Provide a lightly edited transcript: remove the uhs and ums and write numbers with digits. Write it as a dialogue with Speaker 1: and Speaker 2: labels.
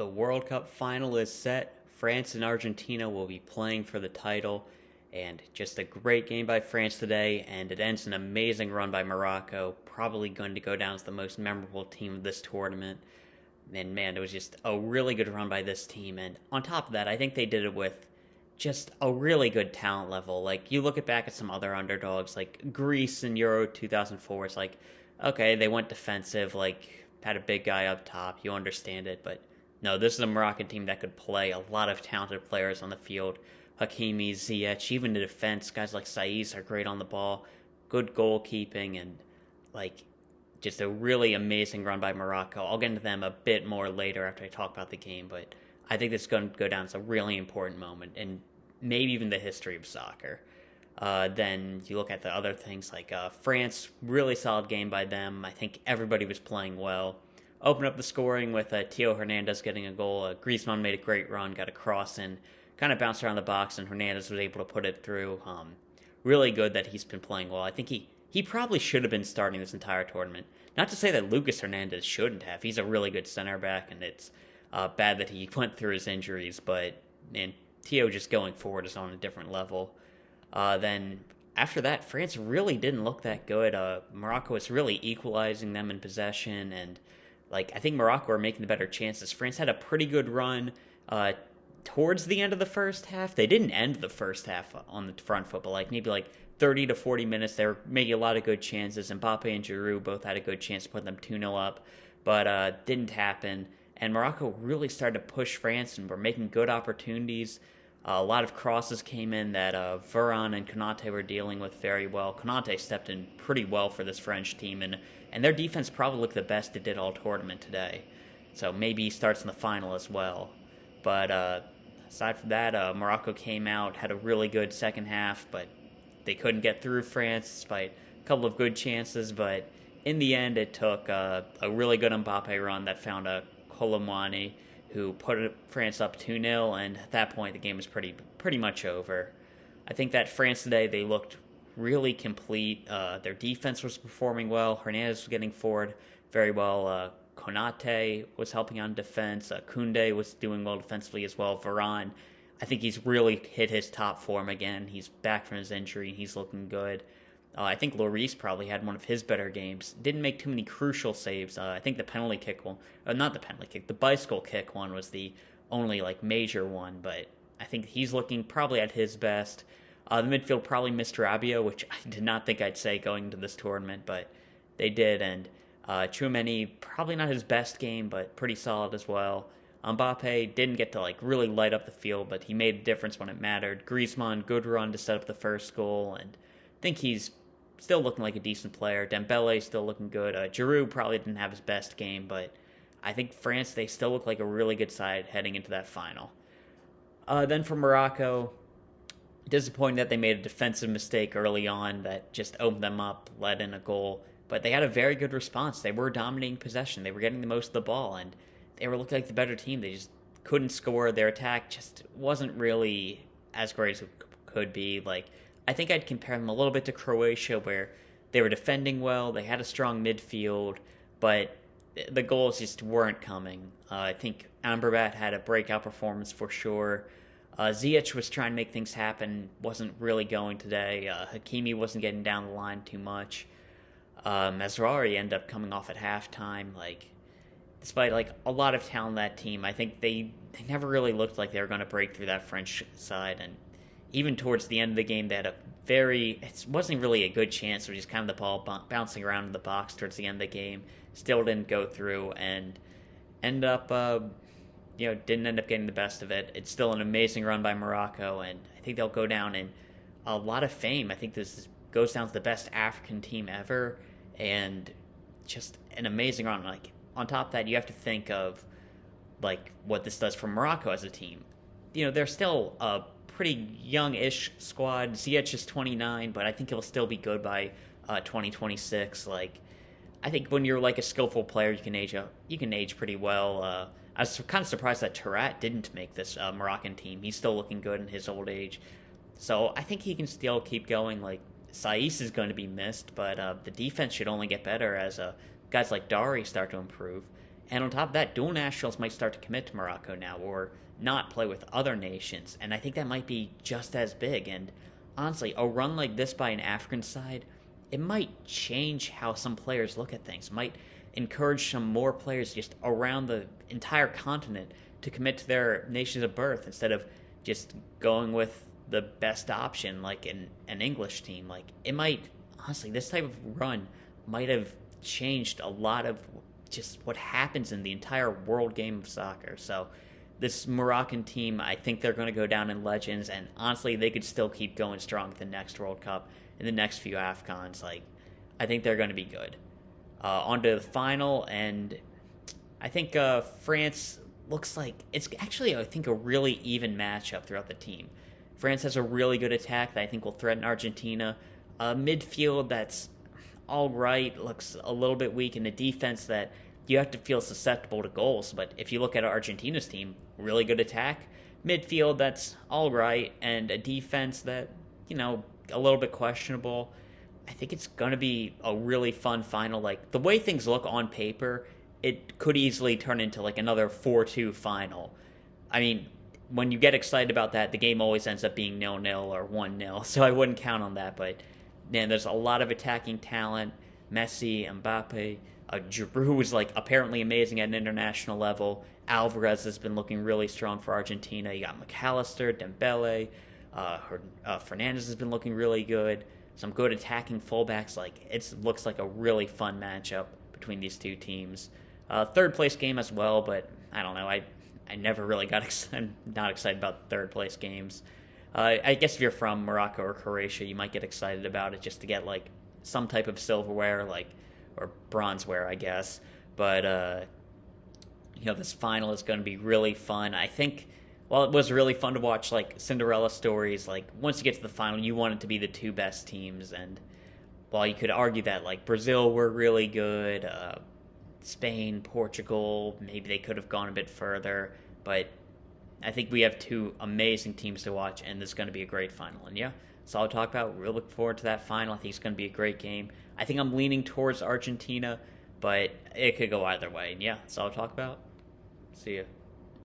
Speaker 1: The World Cup final is set. France and Argentina will be playing for the title. And just a great game by France today, and it ends an amazing run by Morocco. Probably going to go down as the most memorable team of this tournament. And man, it was just a really good run by this team. And on top of that, I think they did it with just a really good talent level. Like, you look back at some other underdogs, like Greece in Euro 2004. It's like, okay, they went defensive, like, had a big guy up top. You understand it. But no, this is a Moroccan team that could play. A lot of talented players on the field. Hakimi, Ziyech, even the defense, guys like Saiz are great on the ball. Good goalkeeping, and like just a really amazing run by Morocco. I'll get into them a bit more later after I talk about the game, but I think this is going to go down as a really important moment in maybe even the history of soccer. Then you look at the other things like France, really solid game by them. I think everybody was playing well. Open up the scoring with Theo Hernandez getting a goal. Griezmann made a great run, got a cross in, kind of bounced around the box, and Hernandez was able to put it through. Really good that he's been playing well. I think he probably should have been starting this entire tournament. Not to say that Lucas Hernandez shouldn't have. He's a really good center back, and it's bad that he went through his injuries, but man, Theo just going forward is on a different level. Then after that, France really didn't look that good. Morocco was really equalizing them in possession, and like I think Morocco were making the better chances. France had a pretty good run towards the end of the first half. They didn't end the first half on the front foot, but maybe 30 to 40 minutes, they were making a lot of good chances. Mbappe and Giroud both had a good chance to put them 2-0 up, but didn't happen. And Morocco really started to push France and were making good opportunities. A lot of crosses came in that Varane and Konate were dealing with very well. Konate stepped in pretty well for this French team, and their defense probably looked the best it did all tournament today. So maybe he starts in the final as well. But aside from that, Morocco came out, had a really good second half, but they couldn't get through France despite a couple of good chances. But in the end, it took a really good Mbappe run that found a Colomwani, who put France up 2-0, and at that point, the game was pretty much over. I think that France today, they looked really complete. Their defense was performing well. Hernandez was getting forward very well. Konate was helping on defense. Koundé was doing well defensively as well. Varane, I think he's really hit his top form again. He's back from his injury, and he's looking good. I think Lloris probably had one of his better games. Didn't make too many crucial saves. I think the penalty kick one, not the penalty kick, the bicycle kick one was the only major one, but I think he's looking probably at his best. The midfield probably missed Rabiot, which I did not think I'd say going into this tournament, but they did, and Tchouaméni, probably not his best game, but pretty solid as well. Mbappe didn't get to really light up the field, but he made a difference when it mattered. Griezmann, good run to set up the first goal, and I think he's still looking like a decent player. Dembele still looking good. Giroud probably didn't have his best game, but I think France, they still look like a really good side heading into that final. Then for Morocco, disappointing that they made a defensive mistake early on that just opened them up, led in a goal. But they had a very good response. They were dominating possession. They were getting the most of the ball, and they were looking like the better team. They just couldn't score. Their attack just wasn't really as great as it could be. I think I'd compare them a little bit to Croatia, where they were defending well, they had a strong midfield, but the goals just weren't coming. I think Amrabat had a breakout performance for sure. Ziyech was trying to make things happen, wasn't really going today. Hakimi wasn't getting down the line too much. Mazraoui ended up coming off at halftime. Despite a lot of talent on that team, I think they never really looked like they were going to break through that French side, and even towards the end of the game, they had it wasn't really a good chance, so just kind of the ball bouncing around in the box towards the end of the game. Still didn't go through, and didn't end up getting the best of it. It's still an amazing run by Morocco, and I think they'll go down in a lot of fame. I think this goes down to the best African team ever, and just an amazing run. On top of that, you have to think of what this does for Morocco as a team. They're still a pretty young-ish squad. Ziyech is 29, but I think he'll still be good by 2026. I think when you're a skillful player, you can age pretty well. I was kind of surprised that Tarat didn't make this Moroccan team. He's still looking good in his old age, so I think he can still keep going. Saiz is going to be missed, but the defense should only get better as guys like Dari start to improve. And on top of that, dual nationals might start to commit to Morocco now or not play with other nations. And I think that might be just as big. And honestly, a run like this by an African side, it might change how some players look at things. It might encourage some more players just around the entire continent to commit to their nations of birth instead of just going with the best option like an English team. Like it might honestly, this type of run might have changed a lot of just what happens in the entire world game of soccer. So this Moroccan team, I think they're going to go down in legends, and honestly, they could still keep going strong at the next World Cup and the next few AFCONs. Like, I think they're going to be good. On to the final, and I think France looks like it's actually, I think, a really even matchup throughout the team. France has a really good attack that I think will threaten Argentina. Midfield that's all right, looks a little bit weak, in the defense that you have to feel susceptible to goals. But if you look at Argentina's team, really good attack, midfield that's all right, and a defense that, a little bit questionable. I think it's going to be a really fun final. Like, the way things look on paper, it could easily turn into like another 4-2 final. I mean, when you get excited about that, the game always ends up being 0-0 or 1-0, so I wouldn't count on that. But man, there's a lot of attacking talent. Messi, Mbappe, Giroud was like apparently amazing at an international level. Alvarez has been looking really strong for Argentina. You got McAllister, Dembele, Fernandez has been looking really good. Some good attacking fullbacks. Like, it looks like a really fun matchup between these two teams. Third place game as well, but I don't know. I never really got excited. I'm not excited about third place games. I guess if you're from Morocco or Croatia, you might get excited about it just to get like some type of silverware, or bronzeware, I guess. But this final is going to be really fun. I think while it was really fun to watch like Cinderella stories, like once you get to the final, you want it to be the two best teams. And while you could argue that like Brazil were really good, Spain, Portugal, maybe they could have gone a bit further, but I think we have two amazing teams to watch, and this is going to be a great final. And yeah, that's all I'll talk about. We'll look forward to that final. I think it's going to be a great game. I think I'm leaning towards Argentina, but it could go either way. And yeah, that's all I'll talk about. See ya.